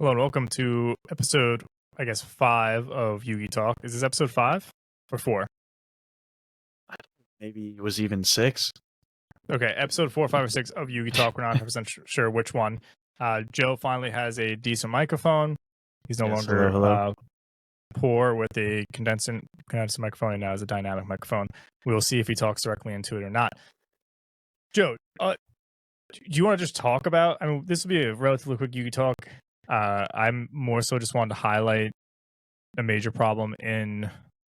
Hello and welcome to episode, 5 of Yugi-Talk. Is this episode 5 or 4? Maybe it was even 6. Okay, episode 4, 5, or 6 of Yugi-Talk. We're not 100% sure which one. Joe finally has a decent microphone. He's no longer hello. poor with a condensed microphone, and now has a dynamic microphone. We'll see if he talks directly into it or not. Joe, do you want to just talk about, this will be a relatively quick Yugi-Talk. I'm more so just wanted to highlight a major problem in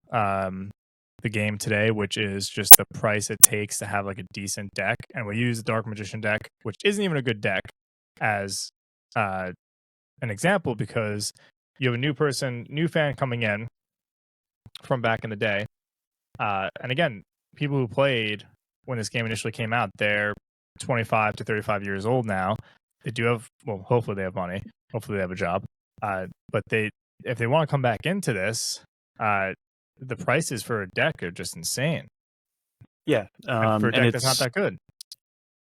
the game today, which is just the price it takes to have like a decent deck. And we use the Dark Magician deck, which isn't even a good deck, as an example, because you have a new fan coming in from back in the day. And again, people who played when this game initially came out, they're 25 to 35 years old now. They do have, well, hopefully they have money. Hopefully they have a job. But if they want to come back into this, the prices for a deck are just insane. Yeah, and for a deck that's not that good.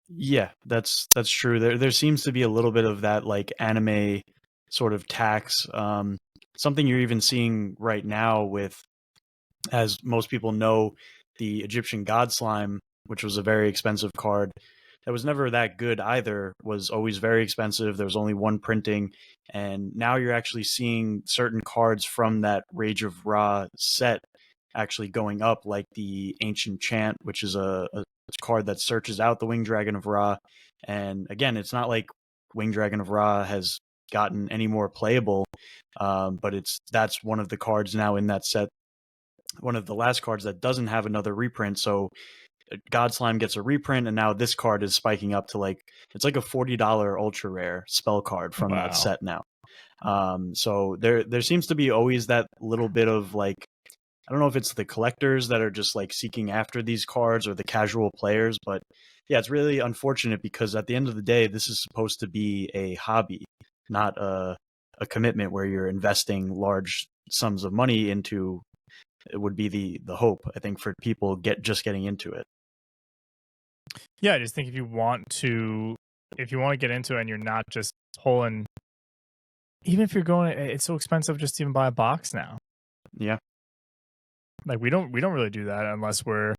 Yeah, that's true. There seems to be a little bit of that like anime sort of tax. Something you're even seeing right now with, as most people know, the Egyptian God Slime, which was a very expensive card. That was never that good either, was always very expensive. There was only one printing. And now you're actually seeing certain cards from that Rage of Ra set actually going up, like the Ancient Chant, which is a card that searches out the Winged Dragon of Ra. And again, it's not like Winged Dragon of Ra has gotten any more playable, but that's one of the cards now in that set, one of the last cards that doesn't have another reprint. So God Slime gets a reprint, and now this card is spiking up to it's like a $40 ultra rare spell card from that set now. So there seems to be always that little bit of I don't know if it's the collectors that are just seeking after these cards or the casual players, but yeah, it's really unfortunate because at the end of the day, this is supposed to be a hobby, not a commitment where you're investing large sums of money into. It would be the hope, I think, for people just getting into it. Yeah, I just think if you want to get into it and you're not just pulling, even if you're going, it's so expensive just to even buy a box now. Yeah. We don't really do that unless we're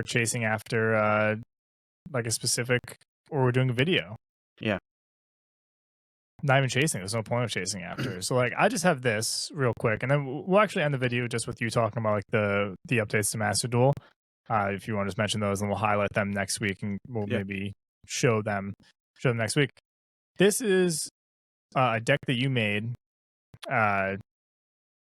chasing after a specific, or we're doing a video. Yeah. Not even chasing. There's no point of chasing after. So I just have this real quick, and then we'll actually end the video just with you talking about the updates to Master Duel. If you want to just mention those, and we'll highlight them next week, and we'll maybe show them next week. This is a deck that you made, and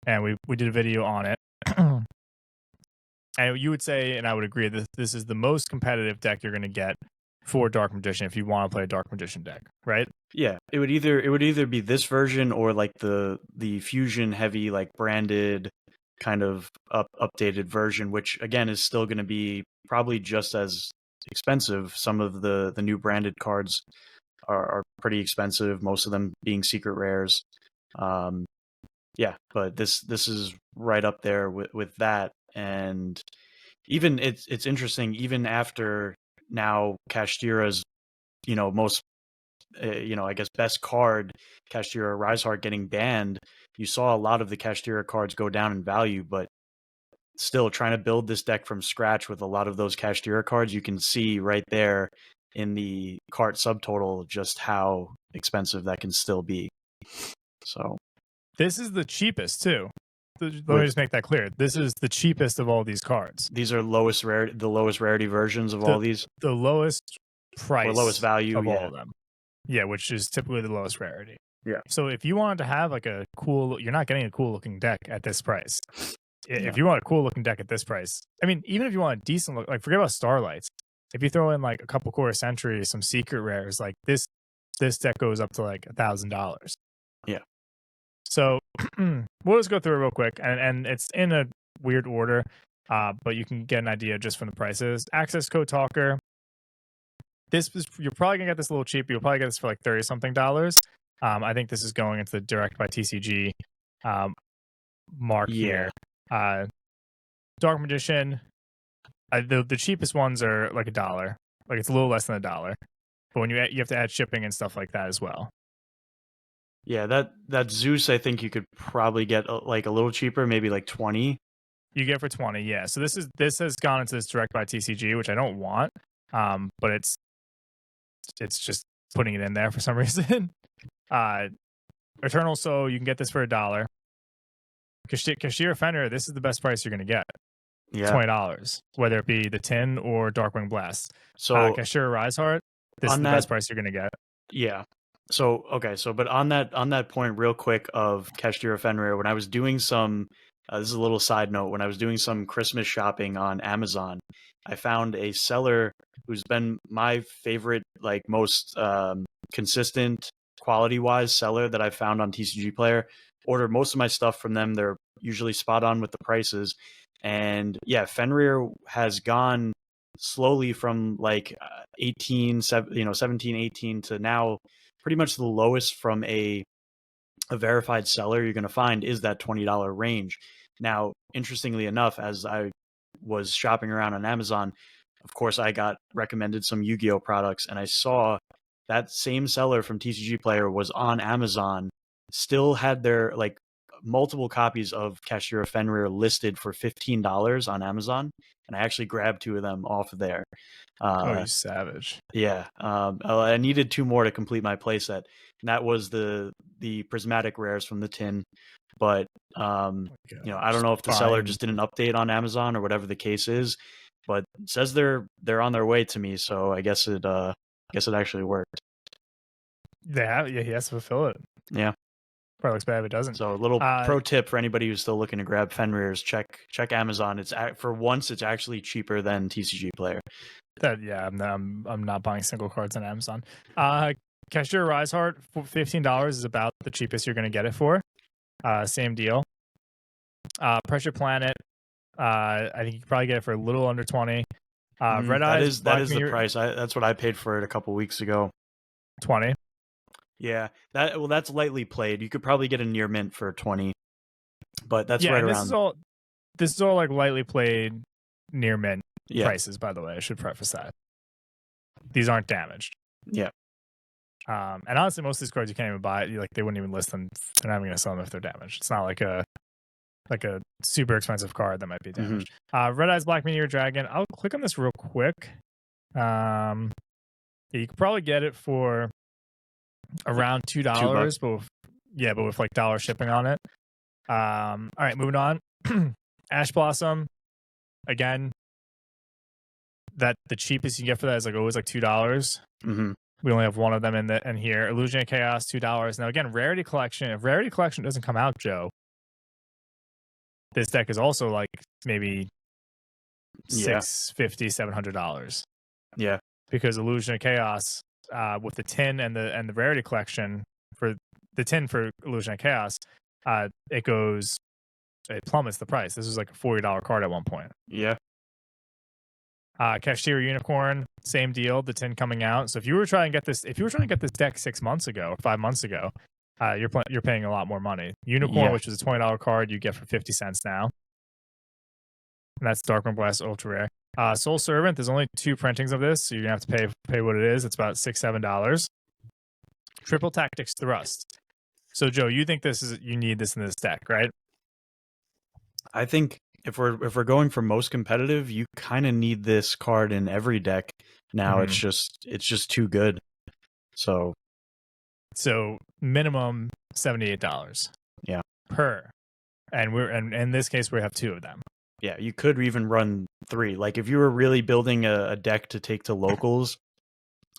we did a video on it. And you would say, and I would agree, that this is the most competitive deck you're going to get for Dark Magician if you want to play a Dark Magician deck, right? Yeah, it would either be this version or the fusion heavy branded kind of updated version, which again is still going to be probably just as expensive. Some of the new branded cards are pretty expensive, most of them being secret rares. Yeah, but this is right up there with that. And even it's interesting, even after now Kashtira's most I guess best card, Kashtira Riseheart, getting banned, you saw a lot of the Kashtira cards go down in value, but still trying to build this deck from scratch with a lot of those Kashtira cards, you can see right there in the cart subtotal just how expensive that can still be. So this is the cheapest too. Let me just make that clear. This is the cheapest of all these cards. These are the lowest rarity versions of all these. The lowest price or lowest value of all of them. Yeah, which is typically the lowest rarity. Yeah. So if you wanted to have a cool, you're not getting a cool looking deck at this price. If you want a cool looking deck at this price, even if you want a decent look, forget about Starlights. If you throw in a couple Quarter Centuries, some secret rares, this deck goes up to $1,000. Yeah. So we'll just go through it real quick, and it's in a weird order, but you can get an idea just from the prices. Access Code Talker. You're probably gonna get this a little cheap. You'll probably get this for $30 something. I think this is going into the Direct by TCG mark here. Dark Magician. The cheapest ones are $1. It's a little less than $1. But when you have to add shipping and stuff like that as well. Yeah, that Zeus, I think you could probably get like a little cheaper, maybe like 20. You get for 20, yeah. So this has gone into this direct by TCG, which I don't want, but it's just putting it in there for some reason. Eternal, so you can get this for $1. Kashira Fenrir, this is the best price you're going to get. Yeah. $20, whether it be the tin or Darkwing Blast. So Kashira Riseheart, this is the best price you're going to get. Yeah. So okay, but on that point, real quick, of Kashira Fenrir, when I was doing some, this is a little side note. When I was doing some Christmas shopping on Amazon, I found a seller who's been my favorite, like most consistent quality wise seller that I found on TCG Player. Ordered most of my stuff from them. They're usually spot on with the prices, and yeah, Fenrir has gone slowly from like 18, 17, 18 to now pretty much the lowest from a verified seller you're going to find is that $20 range. Now, interestingly enough, as I was shopping around on Amazon, of course, I got recommended some Yu-Gi-Oh products, and I saw that same seller from TCG Player was on Amazon, still had their like multiple copies of Kashira Fenrir listed for $15 on Amazon, and I actually grabbed 2 of them off of there. Oh, you savage! Yeah, I needed 2 more to complete my playset, and that was the prismatic rares from the tin. But I don't know if the seller just did an update on Amazon or whatever the case is, but it says they're on their way to me, so I guess it actually worked. They have, yeah, he has to fulfill it. Yeah. Probably looks bad if it doesn't. So a little pro tip for anybody who's still looking to grab Fenrir's: check Amazon. It's for once it's actually cheaper than TCG Player. I'm not buying single cards on Amazon. Kashira Riseheart, $15 is about the cheapest you're going to get it for. Same deal. Pressure Planet, I think you can probably get it for a little under 20. Red Eyes, that is the price. That's what I paid for it a couple weeks ago. 20. Yeah, that's lightly played. You could probably get a near mint for 20, but that's right around. This is all like lightly played near mint prices. By the way, I should preface that these aren't damaged. Yeah. And honestly, most of these cards you can't even buy. Like they wouldn't even list them. They're not even going to sell them if they're damaged. It's not like a super expensive card that might be damaged. Red Eyes Black Meteor Dragon. I'll click on this real quick. Yeah, you could probably get it for around $2, but with like dollar shipping on it. All right, moving on. Ash Blossom, again, that the cheapest you can get for that is like always like $2. We only have one of them in here. Illusion of Chaos, $2. Now again, Rarity Collection. If Rarity Collection doesn't come out, Joe, this deck is also like maybe $650, $700. Yeah, because Illusion of Chaos, with the tin and the Rarity Collection, for the tin for Illusion of Chaos, it plummets the price. This was like a $40 card at one point. Yeah. Cashier Unicorn, same deal. The tin coming out. So if you were trying to get this deck 6 months ago or 5 months ago, you're paying a lot more money. Unicorn, which is a $20 card, you get for 50 cents now. And that's Darkwing Blast Ultra Rare. Soul Servant, there's only 2 printings of this, so you're gonna have to pay what it is. It's about $6-7. Triple Tactics Thrust. So Joe, you think you need this in this deck, right? I think if we're going for most competitive, you kind of need this card in every deck now. It's just too good. So minimum $78. Yeah. Per. And in this case we have 2 of them. Yeah, you could even run 3. Like if you were really building a deck to take to locals,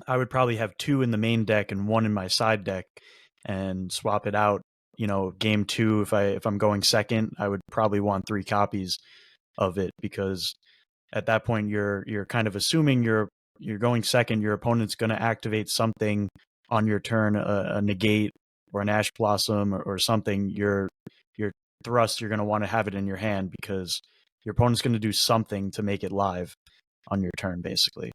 I would probably have 2 in the main deck and 1 in my side deck and swap it out. Game 2, if I'm going second, I would probably want 3 copies of it, because at that point you're kind of assuming you're going second, your opponent's going to activate something on your turn, a negate or an Ash Blossom or something. Your thrust, you're going to want to have it in your hand because your opponent's going to do something to make it live on your turn, basically.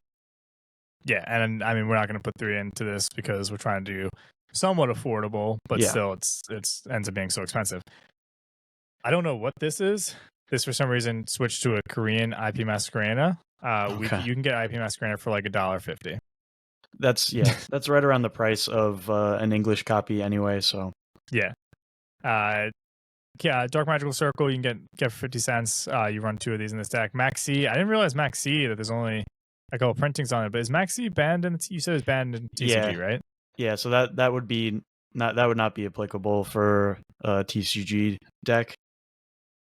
Yeah, and I mean, we're not going to put 3 into this because we're trying to do somewhat affordable, but still it's ends up being so expensive. I don't know what this is. This for some reason switched to a Korean IP Masquerena. You can get IP Masquerena for like $1.50. That's right around the price of an English copy anyway. So Yeah. Dark Magical Circle you can get for 50 cents. You run 2 of these in this deck. Maxi, I didn't realize Maxi that there's only a couple printings on it, but is Maxi banned in you said it's banned in TCG, right? Yeah, so that would be that would not be applicable for a TCG deck.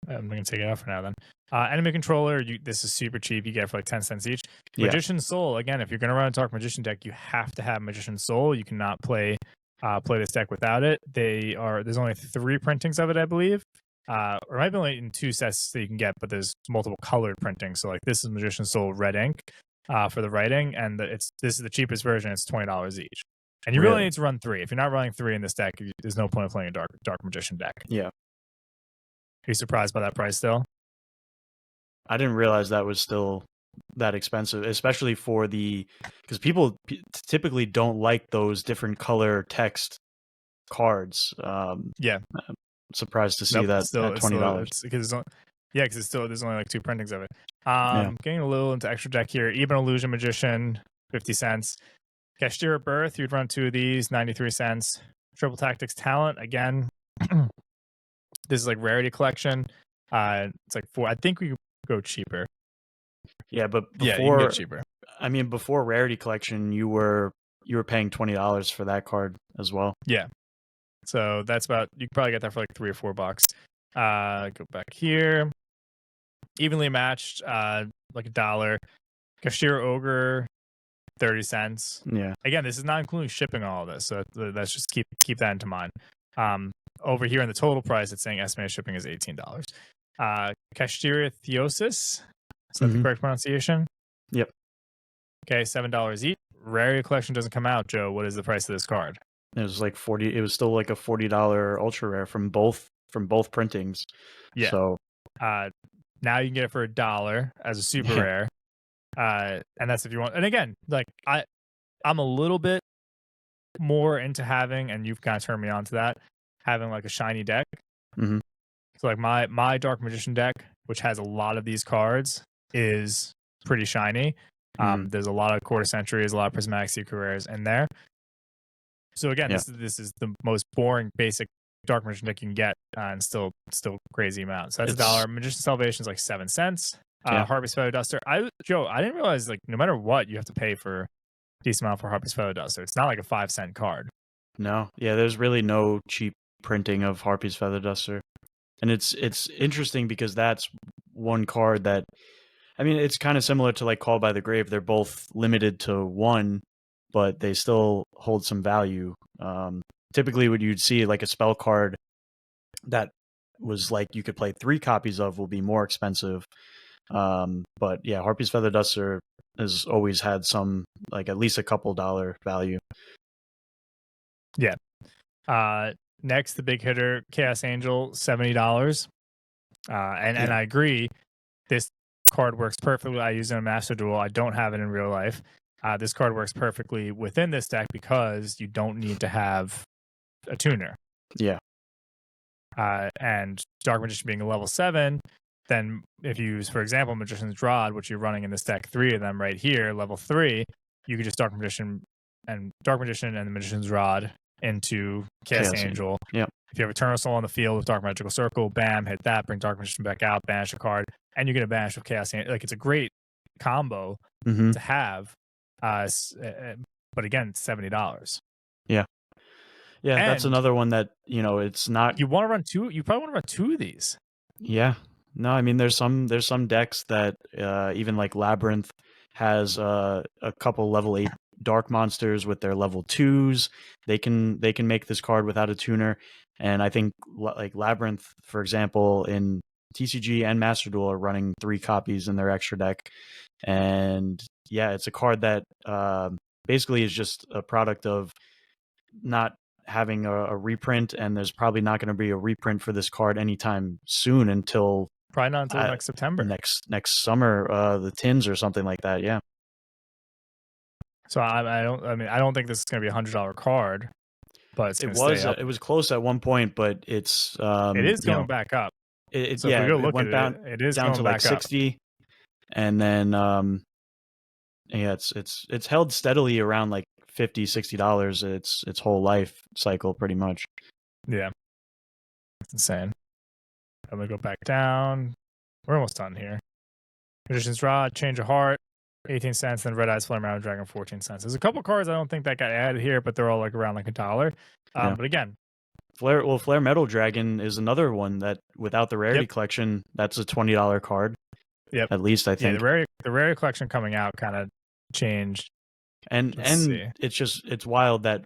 I'm gonna take it out for now then. Enemy Controller, this is super cheap. You get it for like 10 cents each. Yeah. Magician Soul, again, if you're gonna run a Dark Magician deck, you have to have Magician Soul. You cannot play this deck without it. There's only 3 printings of it, I believe. Or it might be only in 2 sets that you can get, but there's multiple colored printings. So like this is Magician Soul red ink for the writing, and this is the cheapest version. It's $20 each. And you really need to run 3. If you're not running 3 in this deck, there's no point in playing a Dark Magician deck. Yeah. Are you surprised by that price still? I didn't realize that was still that expensive, especially for because people typically don't like those different color text cards. Yeah. I'm surprised to see that at $20. Because there's only like 2 printings of it. Getting a little into extra deck here. Even Illusion Magician, 50 cents. Cashier at Birth, you'd run 2 of these, 93 cents. Triple Tactics Talent, again. This is like Rarity Collection. It's like 4. I think we could go cheaper. Yeah, but you can get cheaper. I mean, before Rarity Collection, you were paying $20 for that card as well. Yeah. So that's about, you could probably get that for like $3 or $4. Go back here. Evenly matched, like $1. Cashier Ogre, 30 cents. Yeah. Again, this is not including shipping all of this, so let's just keep that into mind. Over here in the total price, it's saying estimated shipping is $18. Cashier Theosis, is that the correct pronunciation? Yep. Okay, $7 each. Rarity Collection doesn't come out, Joe. What is the price of this card? It was like 40. It was still like a $40 ultra rare from both printings. Yeah. So now you can get it for $1 as a super rare. And that's if you want. And again, like I'm a little bit more into having, and you've kind of turned me on to that, having like a shiny deck. Mm-hmm. So like my Dark Magician deck, which has a lot of these cards, is pretty shiny. There's a lot of Quarter Centuries, a lot of Prismatic Secret Rares in there. So again, this is the most boring, basic Dark Magician deck you can get, and still crazy amount. So that's $1. Magician Salvation is like 7 cents. Harpy's Feather Duster. Joe, I didn't realize like no matter what, you have to pay for a decent amount for Harpy's Feather Duster. It's not like a 5-cent card. No, yeah, there's really no cheap printing of Harpy's Feather Duster, and it's interesting because that's one card that, I mean, it's kind of similar to like Call by the Grave. They're both limited to 1, but they still hold some value. Typically, what you'd see like a spell card that was like you could play 3 copies of will be more expensive. But yeah, Harpy's Feather Duster has always had some, like at least a couple dollar value. Yeah. Next, the big hitter, Chaos Angel, $70. And I agree, this card works perfectly. I use it in Master Duel. I don't have it in real life. This card works perfectly within this deck because you don't need to have a tuner. Yeah. And Dark Magician being a level 7, then if you use, for example, Magician's Rod, which you're running in this deck, 3 of them right here, level 3, you could just Dark Magician and the Magician's Rod into Chaos Angel. Yeah. If you have Eternal Soul on the field with Dark Magical Circle, bam, hit that, bring Dark Magician back out, banish a card, and you get a banish of Chaos Angel. Like, it's a great combo to have. But again, it's $70. Yeah. Yeah, and that's another one that, you know, it's not. You want to run 2? You probably want to run 2 of these. Yeah. No, I mean, there's some decks that even like Labyrinth has a couple level 8 dark monsters with their level 2s. They can make this card without a tuner. And I think like Labyrinth, for example, in TCG and Master Duel are running 3 copies in their extra deck. And yeah, it's a card that basically is just a product of not having a reprint, and there's probably not going to be a reprint for this card anytime soon until probably not until next September, next summer, the tins or something like that. Yeah. So I don't think this is going to be $100 card, but it was close at one point, but it's it is going back up. It went down. It is down going to back like 60, up. And then yeah, it's held steadily around like $50-$60 its whole life cycle pretty much. Yeah, it's insane. I'm gonna go back down. We're almost done here. Magician's Rod, Change of Heart, 18 cents, then Red Eyes Flame Round Dragon, 14 cents. There's a couple cards I don't think that got added here, but they're all like around like $1. Yeah. But again, Flare Metal Dragon is another one that without the rarity Yep. collection, that's a $20 card. Yep. At least I think. Yeah, the rarity collection coming out kind of changed. And Let's see. it's wild that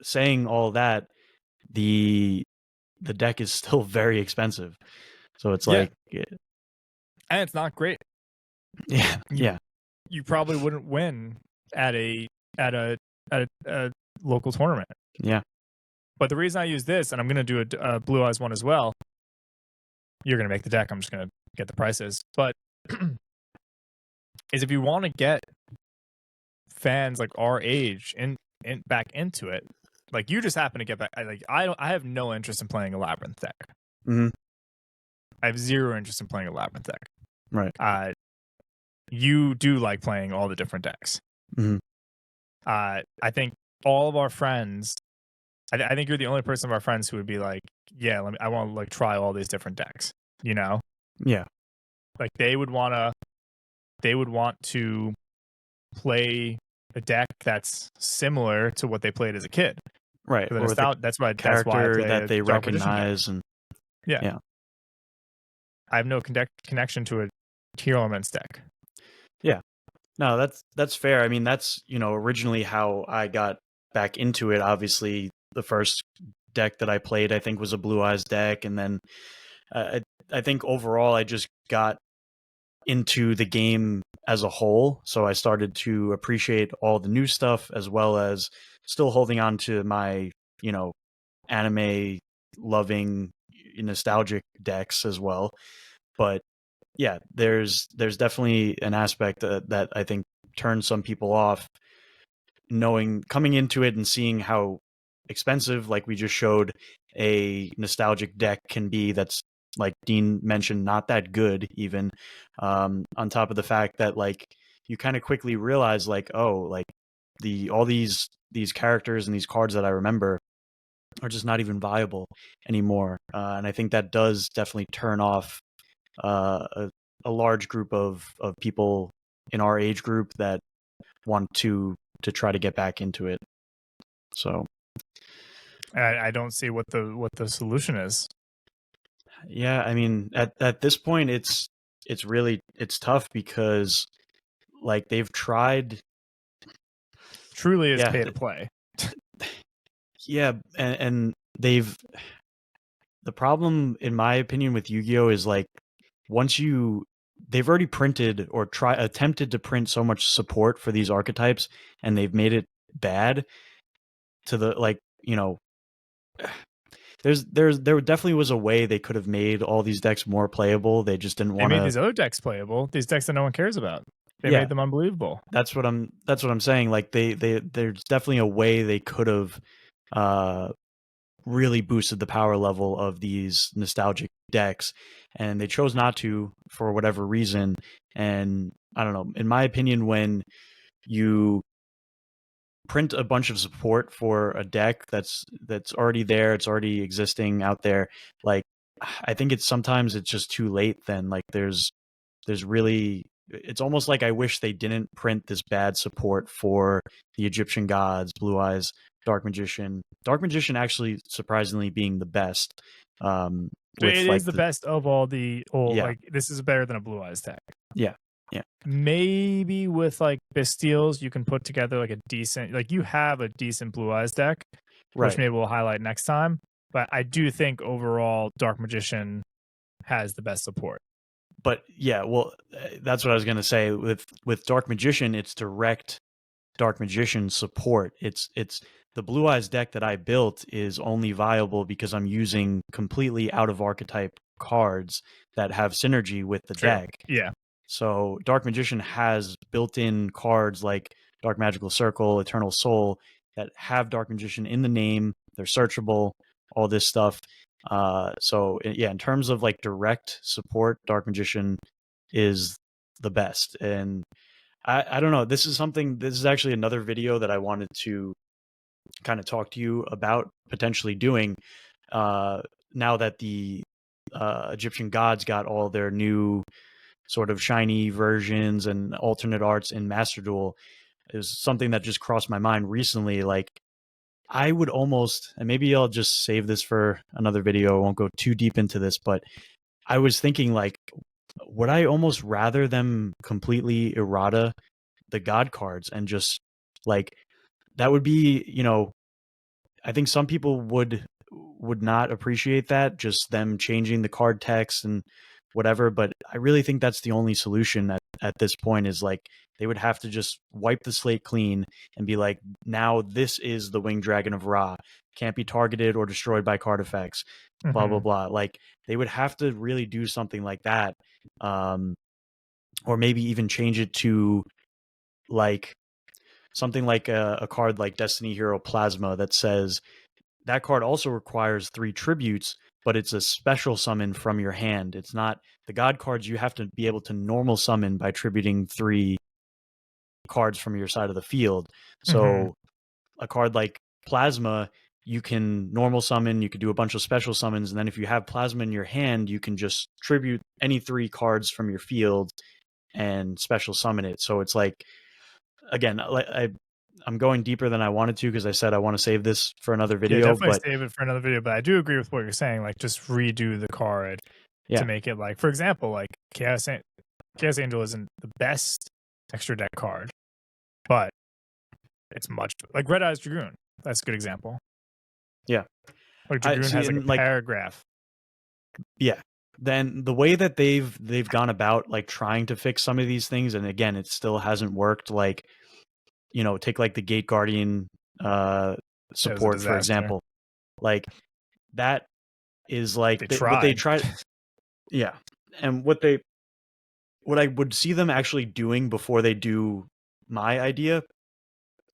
saying all that, the deck is still very expensive. So it's like And it's not great. Yeah. You probably wouldn't win at a local tournament. Yeah. But the reason I use this, and I'm going to do a Blue Eyes one as well, you're going to make the deck. I'm just going to get the prices. But is if you want to get fans like our age in back into it, like you just happen to get back. I have no interest in playing a Labyrinth deck. Mm-hmm. I have zero interest in playing a Labyrinth deck. Right. You do like playing all the different decks. Mm-hmm. I think all of our friends. I think you're the only person of our friends who would be like, yeah, I want to like try all these different decks. You know? Yeah. Like they would want to play a deck that's similar to what they played as a kid. Right. That's why character that they Dark Magician recognize deck. and yeah. I have no connection to a Tier Elements deck. Yeah. No, that's fair. I mean, that's, originally how I got back into it. Obviously, the first deck that I played, I think, was a Blue Eyes deck. And then I think overall, I just got into the game as a whole. So I started to appreciate all the new stuff, as well as still holding on to my, anime loving nostalgic decks as well. But yeah, there's definitely an aspect that I think turns some people off, coming into it and seeing how expensive, like we just showed, a nostalgic deck can be. That's, like Dean mentioned, not that good even, on top of the fact that like you kind of quickly realize like, oh, like all these characters and these cards that I remember are just not even viable anymore. And I think that does definitely turn off a large group of people in our age group that want to try to get back into it. So I don't see what the solution is. Yeah, I mean, at this point, it's tough because like they've tried. Truly is pay to play. Yeah, and the problem, in my opinion, with Yu-Gi-Oh is like they've already printed or attempted to print so much support for these archetypes, and they've made it bad to the there definitely was a way they could have made all these decks more playable. They just didn't want to. They made these other decks playable. These decks that no one cares about. They made them unbelievable. That's what I'm saying. Like there's definitely a way they could have really boosted the power level of these nostalgic decks, and they chose not to for whatever reason. And I don't know. In my opinion, when you print a bunch of support for a deck that's already there, it's already existing out there, like I think sometimes it's just too late then. Like there's really, it's almost like I wish they didn't print this bad support for the Egyptian gods, Blue Eyes, Dark Magician actually surprisingly being the best. It is the best of all the old. Yeah. Like this is better than a Blue Eyes deck. Yeah. Maybe with like Bestials, you can put together like a decent, like you have a decent Blue Eyes deck, which maybe we'll highlight next time. But I do think overall Dark Magician has the best support. But yeah, well, that's what I was going to say. With Dark Magician, it's direct Dark Magician support. It's the Blue Eyes deck that I built is only viable because I'm using completely out of archetype cards that have synergy with the deck. Yeah. So Dark Magician has built-in cards like Dark Magical Circle, Eternal Soul that have Dark Magician in the name. They're searchable, all this stuff. So yeah, in terms of like direct support, Dark Magician is the best. And I don't know. This is actually another video that I wanted to kind of talk to you about potentially doing. now that the Egyptian gods got all their new sort of shiny versions and alternate arts in Master Duel, is something that just crossed my mind recently. Like, I would almost, and maybe I'll just save this for another video, I won't go too deep into this, but I was thinking, like, would I almost rather them completely errata the god cards and just, like, that would be, I think some people would not appreciate that, just them changing the card text and whatever, but I really think that's the only solution at this point, is like they would have to just wipe the slate clean and be like, now this is the Winged Dragon of Ra, can't be targeted or destroyed by card effects, blah blah blah. Like, they would have to really do something like that, or maybe even change it to like something like a card like Destiny Hero Plasma that says that card also requires 3 tributes, but it's a special summon from your hand. It's not the god cards. You have to be able to normal summon by tributing 3 cards from your side of the field. So a card like Plasma, you can normal summon, you could do a bunch of special summons, and then if you have Plasma in your hand, you can just tribute any 3 cards from your field and special summon it. So it's like, again, I'm going deeper than I wanted to, because I said I want to save this for another video. Yeah, definitely but save it for another video. But I do agree with what you're saying. Like, just redo the card to make it, like, for example, like Chaos Angel isn't the best extra deck card, but it's much like Red Eyes Dragoon. That's a good example. Yeah, like Dragoon has like a paragraph. Yeah. Then the way that they've gone about like trying to fix some of these things, and again, it still hasn't worked. Like, take like the Gate Guardian support, for example. Like, that is like what they tried. Yeah. And what I would see them actually doing before they do my idea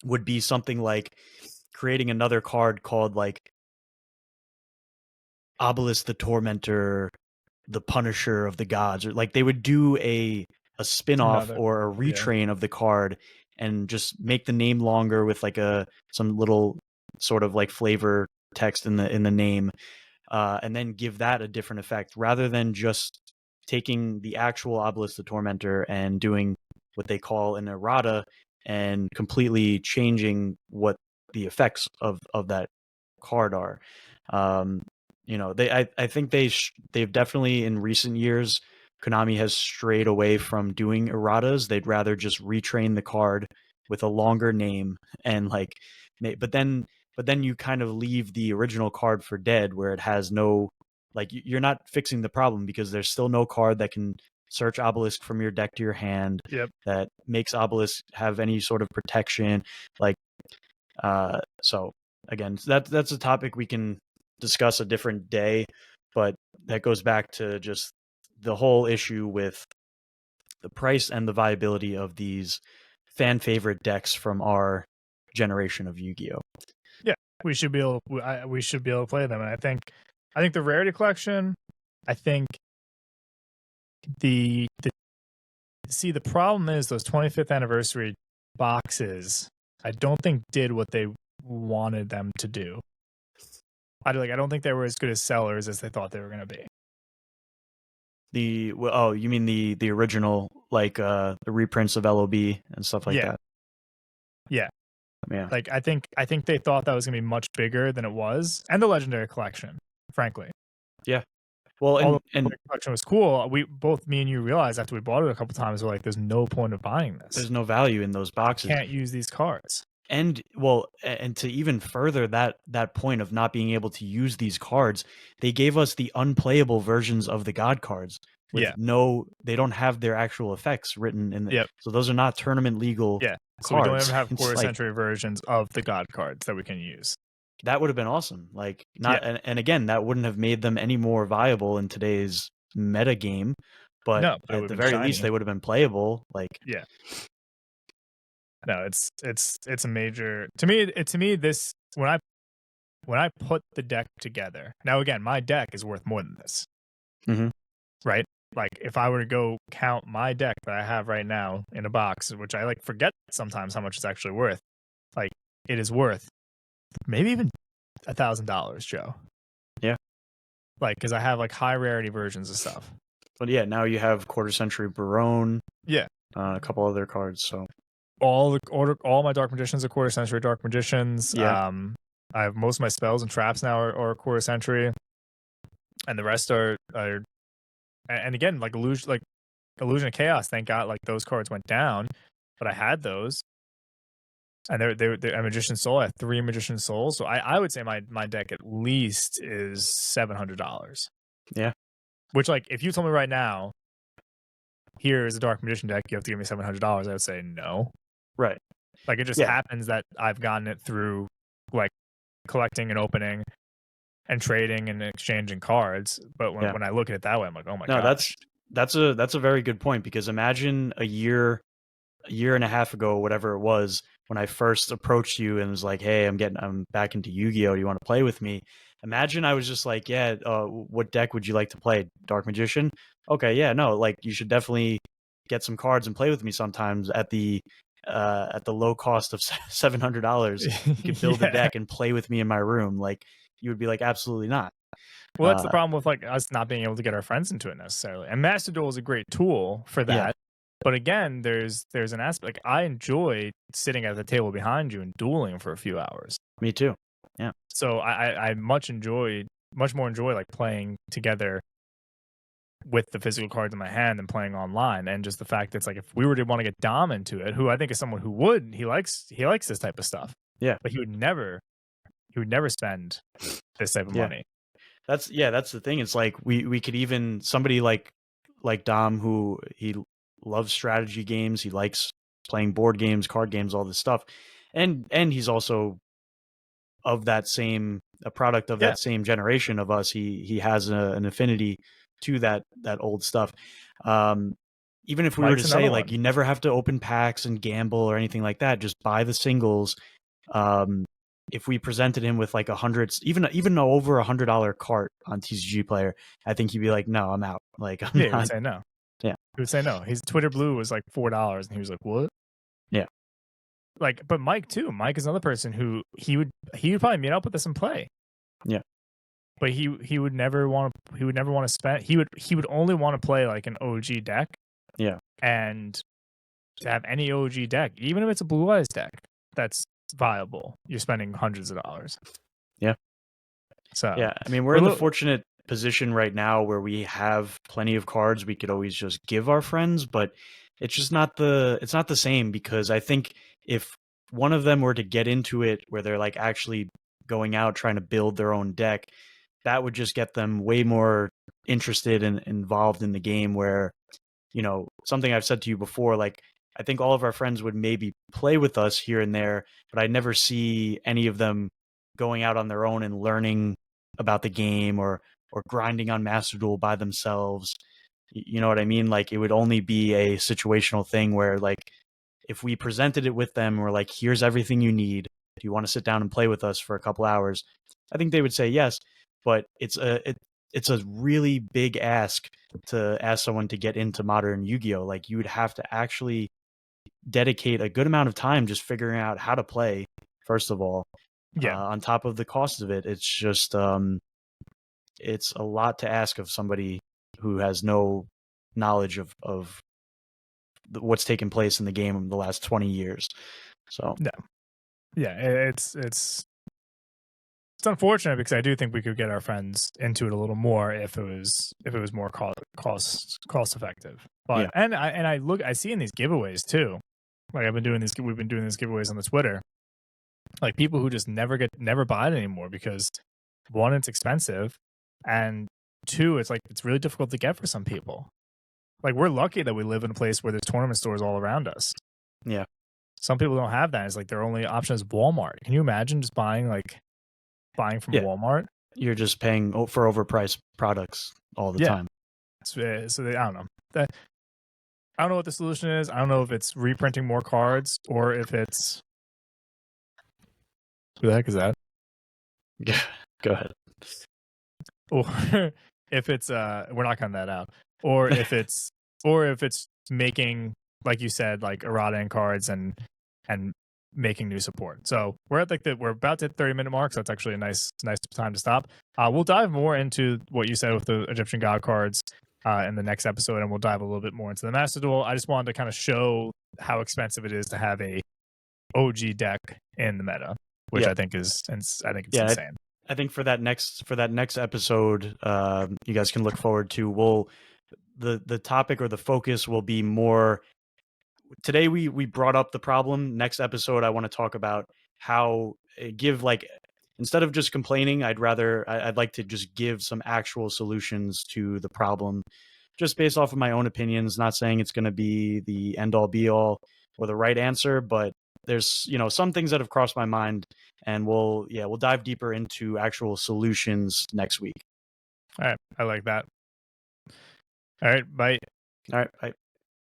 would be something like creating another card called like Obelisk the Tormentor, the Punisher of the Gods, or like they would do a spin-off or a retrain of the card and just make the name longer with like some little sort of like flavor text in the name, and then give that a different effect, rather than just taking the actual Obelisk the Tormentor and doing what they call an errata and completely changing what the effects of that card are. I think they've definitely, in recent years, Konami has strayed away from doing erratas. They'd rather just retrain the card with a longer name and like, but then you kind of leave the original card for dead, where it has no, like, you're not fixing the problem, because there's still no card that can search Obelisk from your deck to your hand that makes Obelisk have any sort of protection. Like, so again, that's a topic we can discuss a different day, but that goes back to just the whole issue with the price and the viability of these fan favorite decks from our generation of Yu-Gi-Oh. Yeah, we should be able to play them, and I think the rarity collection, I think the problem is those 25th anniversary boxes, I don't think did what they wanted them to do. I don't think they were as good as sellers as they thought they were going to be. You mean the original, like the reprints of LOB and stuff like that? Yeah. Like, I think they thought that was going to be much bigger than it was, and the Legendary Collection, frankly. Yeah. Well, and the collection was cool. Me and you realized after we bought it a couple times, we're like, there's no point of buying this. There's no value in those boxes. You can't use these cards. And to even further that point of not being able to use these cards, they gave us the unplayable versions of the God cards. They don't have their actual effects written in the. So those are not tournament legal. Yeah. So cards. we don't even have quarter century versions of the God cards that we can use. That would have been awesome. Like, and again, that wouldn't have made them any more viable in today's meta game. But at the very least, they would have been playable. Like, no, it's a major, to me this, when I put the deck together. Now again, my deck is worth more than this. Right? Like, if I were to go count my deck that I have right now in a box, which I like forget sometimes how much it's actually worth, like, it is worth maybe even $1,000, Joe. Yeah. Like, because I have like high rarity versions of stuff. But yeah, now you have Quarter Century Barone. Yeah. A couple other cards. So All my Dark Magicians are Quarter Century Dark Magicians. yeah, I have most of my spells and traps now are Quarter Century, and the rest are and again, like Illusion of Chaos. Thank God, like those cards went down, but I had those, and they're a Magician Soul. I have 3 Magician Souls, so I would say my deck at least is $700. Yeah. Which, like, if you told me right now, here is a Dark Magician deck, you have to give me $700, I would say no. Right. Like, it just happens that I've gotten it through like collecting and opening and trading and exchanging cards. But when I look at it that way, I'm like, oh my gosh. That's a very good point, because imagine a year and a half ago, whatever it was, when I first approached you and was like, hey, I'm back into Yu-Gi-Oh! Do you want to play with me? Imagine I was just like, yeah, what deck would you like to play? Dark Magician? Okay, yeah, no, like you should definitely get some cards and play with me sometimes at the low cost of $700. You could build a deck and play with me in my room. Like, you would be like, absolutely not. Well, that's the problem with like us not being able to get our friends into it necessarily. And Master Duel is a great tool for that. Yeah. But again, there's an aspect, like, I enjoy sitting at the table behind you and dueling for a few hours. Me too. Yeah. So I much more enjoy like playing together with the physical cards in my hand than playing online. And just the fact that it's like, if we were to want to get Dom into it, who I think is someone who he likes this type of stuff. Yeah. But he would never spend this type of money. That's the thing. It's like we could even, somebody like Dom, who he loves strategy games, he likes playing board games, card games, all this stuff, and he's also of that same product of that same generation of us. He has an affinity to that old stuff. Even if we were to say like, you never have to open packs and gamble or anything like that, just buy the singles. If we presented him with like even over $100 cart on TCG Player, I think he'd be like, no, I'm out. Like, he would say no. Yeah, he would say no. His Twitter Blue was like $4, and he was like, what? Yeah. Like, but Mike too. Mike is another person who he would probably meet up with us and play. Yeah. But he would never want to spend. He would only want to play like an OG deck. Yeah. And to have any OG deck, even if it's a Blue Eyes deck, that's viable, you're spending hundreds of dollars. Yeah. So yeah, I mean, we're in the fortunate position right now where we have plenty of cards we could always just give our friends, but it's just not the same, because I think if one of them were to get into it where they're like actually going out trying to build their own deck, that would just get them way more interested and involved in the game, where, you know, something I've said to you before, like, I think all of our friends would maybe play with us here and there, but I never see any of them going out on their own and learning about the game or grinding on Master Duel by themselves. You know what I mean? Like, it would only be a situational thing where, like, if we presented it with them, we're like, here's everything you need. Do you want to sit down and play with us for a couple hours? I think they would say yes, but it's a really big ask to ask someone to get into modern Yu-Gi-Oh! Like, you would have to actually dedicate a good amount of time just figuring out how to play, first of all. On top of the cost of it, it's just it's a lot to ask of somebody who has no knowledge of what's taken place in the game in the last 20 years. So it's unfortunate, because I do think we could get our friends into it a little more if it was more cost effective. But and I see in these giveaways too. Like, we've been doing these giveaways on the Twitter. Like, people who just never buy it anymore because, one, it's expensive, and two, it's like, it's really difficult to get for some people. Like, we're lucky that we live in a place where there's tournament stores all around us. Yeah. Some people don't have that. It's like their only option is Walmart. Can you imagine just buying from Walmart? You're just paying for overpriced products all the time. So I don't know. I don't know what the solution is. I don't know if it's reprinting more cards or if it's... Who the heck is that? Go ahead. Or if it's we're not cutting that out. Or if it's making, like you said, like errata in cards and making new support. So we're at we're about to hit 30-minute mark, so that's actually a nice time to stop. We'll dive more into what you said with the Egyptian god cards in the next episode, and we'll dive a little bit more into the Master Duel. I just wanted to kind of show how expensive it is to have a OG deck in the meta, which I think is, I think it's insane. I think for that next episode, you guys can look forward to. The topic or the focus will be more. Today we brought up the problem. Next episode, I want to talk about how give instead of just complaining, I'd like to just give some actual solutions to the problem, just based off of my own opinions. Not saying it's going to be the end all be all or the right answer, but there's some things that have crossed my mind, and we'll dive deeper into actual solutions next week. All right, I like that. All right, bye. All right, bye.